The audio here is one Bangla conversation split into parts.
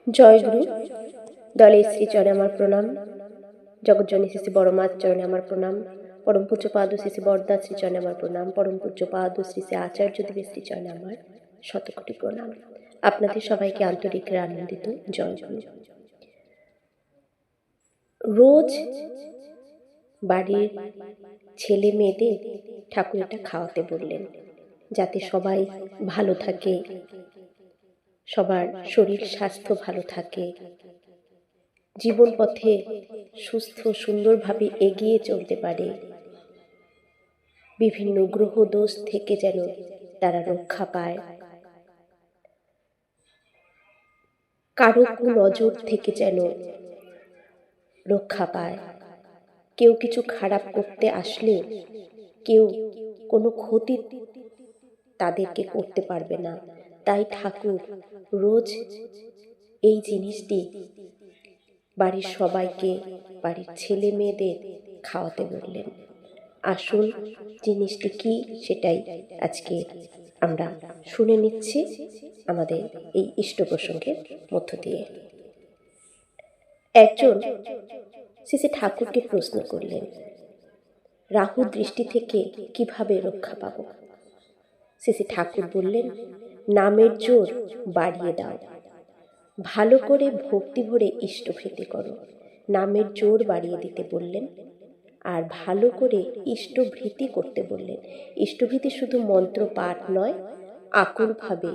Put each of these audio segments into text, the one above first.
জয়গুরু। দলের শ্রীচরণে আমার প্রণাম। জগজ্জননী শ্রী বড় মার চরণে আমার প্রণাম। পরম পূজ্য পাদ শ্রী বরদা শ্রীচরণে আমার প্রণাম। পরম পূজ্য পাদ শ্রী আচার্য দেবের শ্রীচরণে আমার শতকোটি প্রণাম। আপনাদের সবাইকে আন্তরিক আনন্দিত জয়গুরু। রোজ বাড়ির ছেলে মেয়েদের ঠাকুর এটা খাওয়াতে বললেন, যাতে সবাই ভালো থাকে, সবার শরীর স্বাস্থ্য ভালো থাকে, জীবন পথে সুস্থ সুন্দরভাবে এগিয়ে চলতে পারে, বিভিন্ন গ্রহ দোষ থেকে যেন তারা রক্ষা পায়, কারো কুনজর থেকে যেন রক্ষা পায়, কেউ কিছু খারাপ করতে আসলে কেউ কোনো ক্ষতি তাদেরকে করতে পারবে না। তাই ঠাকুর রোজ এই জিনিসটি বাড়ির সবাইকে, বাড়ির ছেলে মেয়েদের খাওয়াতে বললেন। আসুন জিনিসটি কি সেটাই আজকে আমরা শুনে নিচ্ছি আমাদের এই ইষ্ট প্রসঙ্গের মধ্য দিয়ে। একজন শ্রী ঠাকুরকে প্রশ্ন করলেন, রাহু দৃষ্টি থেকে কিভাবে রক্ষা পাব? শ্রী ঠাকুর বললেন, নামের জোর বাড়িয়ে দাও, ভালো করে ভক্তি ভরে ইষ্টভৃতি করো। নামের জোর বাড়িয়ে দিতে বললেন, আর ভালো করে ইষ্টভৃতি করতে বললেন। ইষ্টভৃতি শুধু মন্ত্র পাঠ নয়, আকুলভাবে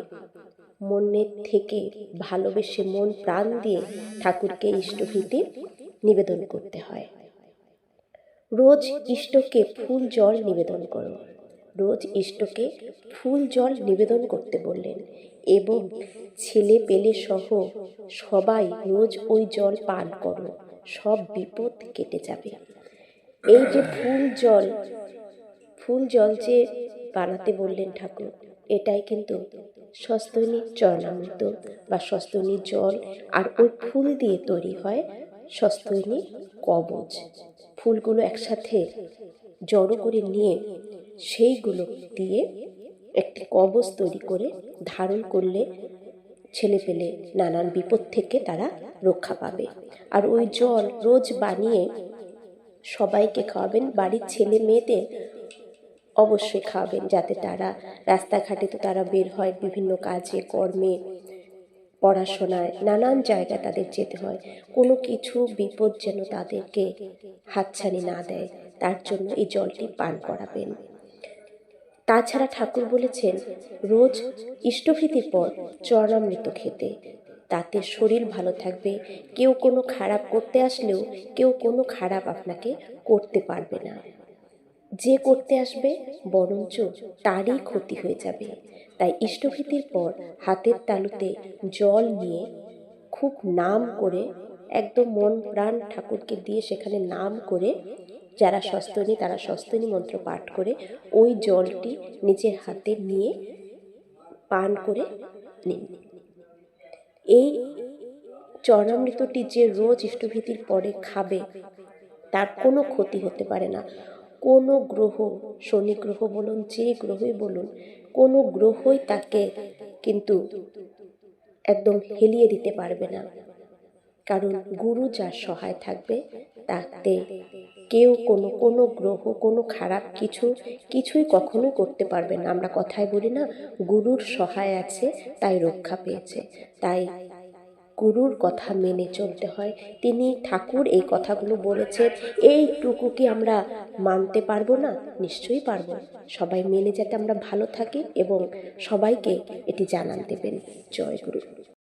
মনের থেকে ভালোবেসে মন প্রাণ দিয়ে ঠাকুরকে ইষ্টভৃতি নিবেদন করতে হয়। রোজ ইষ্টকে ফুল জল নিবেদন করো। রোজ ইষ্টকে ফুল জল নিবেদন করতে বললেন, এবং ছেলে পেলে সহ সবাই রোজ ওই জল পান করো, সব বিপদ কেটে যাবে। এই যে ফুল জল যে বানাতে বললেন ঠাকুর, এটাই কিন্তু স্বস্তিনীর চরণামৃত বা স্বস্তিনীর জল, আর ওই ফুল দিয়ে তৈরি হয় স্বস্তিনী কবচ। ফুলগুলো একসাথে জড়ো করে নিয়ে সেইগুলো দিয়ে একটি কবচ তৈরি করে ধারণ করলে ছেলে পেলে নানান বিপদ থেকে তারা রক্ষা পাবে। আর ওই জল রোজ বানিয়ে সবাইকে খাওয়াবেন, বাড়ির ছেলে মেয়েদের অবশ্যই খাওয়াবেন, যাতে তারা রাস্তাঘাটে তো তারা বের হয় বিভিন্ন কাজে কর্মে, পড়াশোনায়, নানান জায়গায় তাদের যেতে হয়, কোনো কিছু বিপদ যেন তাদেরকে হাতছানি না দেয়, তার জন্য এই জলটি পান করাবেন। তাছাড়া ঠাকুর বলেছেন রোজ ইষ্টভৃতির পর চরণামৃত খেতে, তাতে শরীর ভালো থাকবে। কেউ কোনো খারাপ করতে আসলেও কেউ কোনো খারাপ আপনাকে করতে পারবে না। যে করতে আসবে বরঞ্চ তারই ক্ষতি হয়ে যাবে। তাই ইষ্টভৃতির পর হাতের তালুতে জল নিয়ে খুব নাম করে, একদম মন প্রাণ ঠাকুরকে দিয়ে সেখানে নাম করে, যারা স্বস্তিনী তারা স্বস্তিনী মন্ত্র পাঠ করে ওই জলটি নিজের হাতে নিয়ে পান করে নিন। এই চরণামৃতটি যে রোজ ইষ্টভৃতির পরে খাবে তার কোনো ক্ষতি হতে পারে না। কোনো গ্রহ, শনি গ্রহ বলুন, যে গ্রহই বলুন, কোনো গ্রহই তাকে কিন্তু একদম হেলিয়ে দিতে পারবে না। কারণ গুরু যার সহায় থাকবে তাতে কেউ কোনো গ্রহ কোনো খারাপ কিছুই কখনোই করতে পারবে না। আমরা কথায় বলি না, গুরুর সহায় আছে তাই রক্ষা পেয়েছে। তাই গুরুর কথা মেনে চলতে হয়। তিনি ঠাকুর এই কথাগুলো বলেছেন, এইটুকু কি আমরা মানতে পারবো না? নিশ্চয়ই পারবো। সবাই মেনে যাতে আমরা ভালো থাকি এবং সবাইকে এটি জানান দেবেন। জয় গুরু।